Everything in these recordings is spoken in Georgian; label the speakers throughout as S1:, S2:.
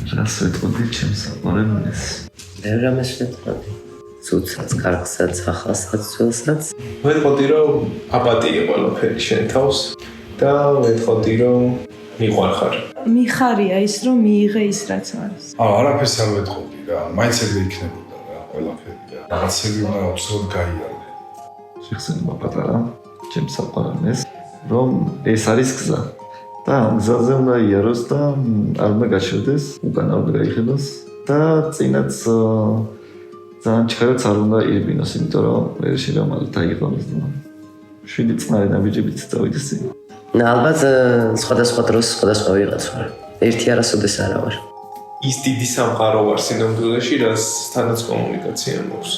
S1: რას ვეტყოდი ჩემს საყვარელს?
S2: ბევრ რამეს ვეტყოდი. ცუცაც, კარგსაც, ახალსაც, ძველსაც.
S3: ვეტყოდი, რომ აპატიე ყველაფერი შენ თავს და ვეტყოდი, რომ მიყვარხარ.
S4: მიხარია ის, რომ მიიღე ის, რაც არის.
S5: არაფერს არ ვეტყოდი რა, მაინც ეგრე იქნებოდა რა, ყველაფერი და რაღაცები უნდა აბსოლუტ გაიარდე.
S1: შეხსენება პატარა ჩემს საყვარელს, რომ ეს არის გზა. და ამ გზაზე უნდა იაროს და არ უნდა გაჩერდეს, უკან არ უნდა გაიხედოს და წინაც ძალიან ჩხერაც არ უნდა ირბინოს, იმიტომ რომ ვერში რომ დაიღონოს და 7 წნარი ნაბიჯებით წავიდეს წინ.
S2: ალბათ სხვადასხვა დროს სხვადასხვა ვიღაც ვარ. ერთი არასოდეს არა ვარ.
S3: ის დიდი სამყარო ვარ სინამდვილეში, რასთანაც კომუნიკაცია მაქვს.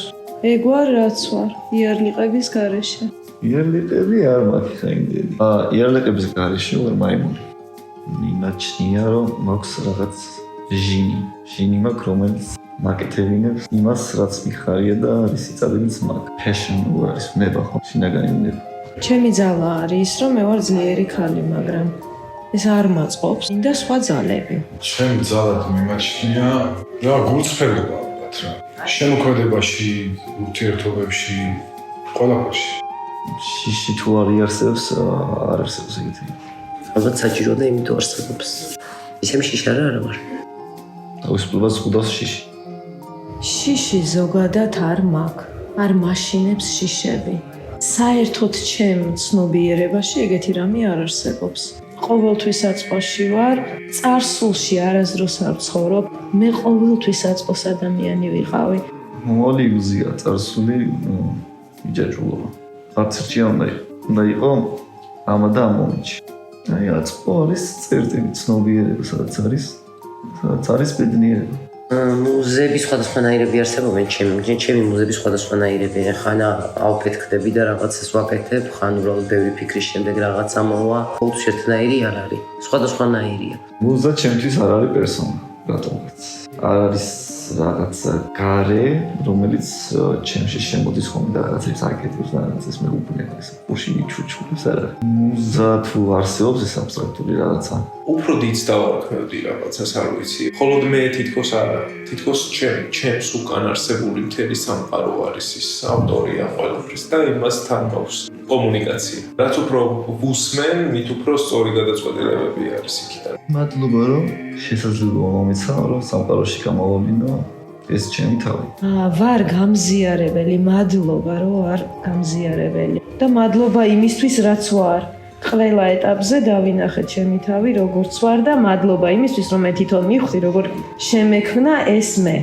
S4: ეგ ვარ, რაც ვარ, იარლიყების გარეშე.
S1: იარლიყები არ მაქვს ხაინდელი. იარლიყების გარეშე ვარ მაიმუნი. იმაჩნია რომ მაქვს რაღაც ჟინი მაქვს, რომელიც მაკეთებინებს იმას, რაც მიხარია და ისი წადებიც მაქვს. Passion არის ნება ხო? შინაგანი ნება.
S4: ჩემი ძალა არის, რომ მე ვარ ძლიერი ქალი, მაგრამ ეს არ მაწყობს, მინდა სხვა ძალები.
S5: ჩემ ძალად მიმაჩნია რა გულწრფელობა ალბათ რა. შემოქმედებაში, ურთიერთობებში, ყველაფერში.
S1: შიში თუ არ იარსებს, არ არსებობს ეგეთი.
S2: ალბათ საჭირო და იმიტომ არსებობს. ისე შიშა არა ვარ.
S1: თავისუფლებას ხვდავს შიში.
S4: შიში ზოგადად არ მაქვს, არ მაშინებს შიშები. საერთოდ ჩემ ცნობიერებაში ეგეთი რამე არ არსებობს. ყოველთვის აწყოში ვარ, წარსულში არასდროს არ ვცხოვრობ, მე ყოველთვის აწყოს ადამიანი ვიყავი.
S1: მომავალი ილუზია, წარსული იჯაჭვულობა. არც ერთი უნდა იყო ამა და ამ მომენტში. აი აწყო არის წერტილი ცნობიერება, სადაც არის ბედნიერება.
S2: მუზეების სხვადასხვანაირები არსებობენ ჩემი მუზეების სხვადასხვანაირები. ხან ავფეთქდები და რაღაცას ვაკეთებ, ხან უბრალოდ ბევრი ფიქრის შემდეგ რაღაცა მოვა. ყოველთვის ერთნაირი არ არის, სხვადასხვანაირია.
S1: მუზა ჩემთვის არ არის პერსონა, რატომღაც. არ არის რაღაცა გარე, რომელიც ჩემში შემოდის ხოლმე და რაღაცებს აკეთებს და რაღაცას მეუბნებს. უში ჩუჩულებს არა. მუზა თუ არსებობს ეს აბსტრაქტული რაღაცა.
S3: უფრო დიდს დავარქმევდი რაღაცას არ ვიცი. ხოლოდ მე თითქოს არა. თითქოს ჩემს უკან არსებული მთელი სამყარო არის ის ავტორია ყველაფრის და იმასთან მაქვს კომუნიკაცია. რაც უფრო ვუსმენ, მით უფრო სწორი გადაწყვეტილებები არის იქიდან.
S1: მადლობა რომ შესაძლებლობა მომეცა რომ სამყაროში გამოვავინო ეს ჩემი თავი.
S4: ვარ გამზიარებელი, მადლობა რომ ვარ გამზიარებელი და მადლობა იმისთვის რაც ვარ. ყველა ეტაპზე დავინახე ჩემი თავი როგორც ვარ და მადლობა იმისთვის რომ მე თვითონ მივხვდი როგორ შემექმნა ეს მე.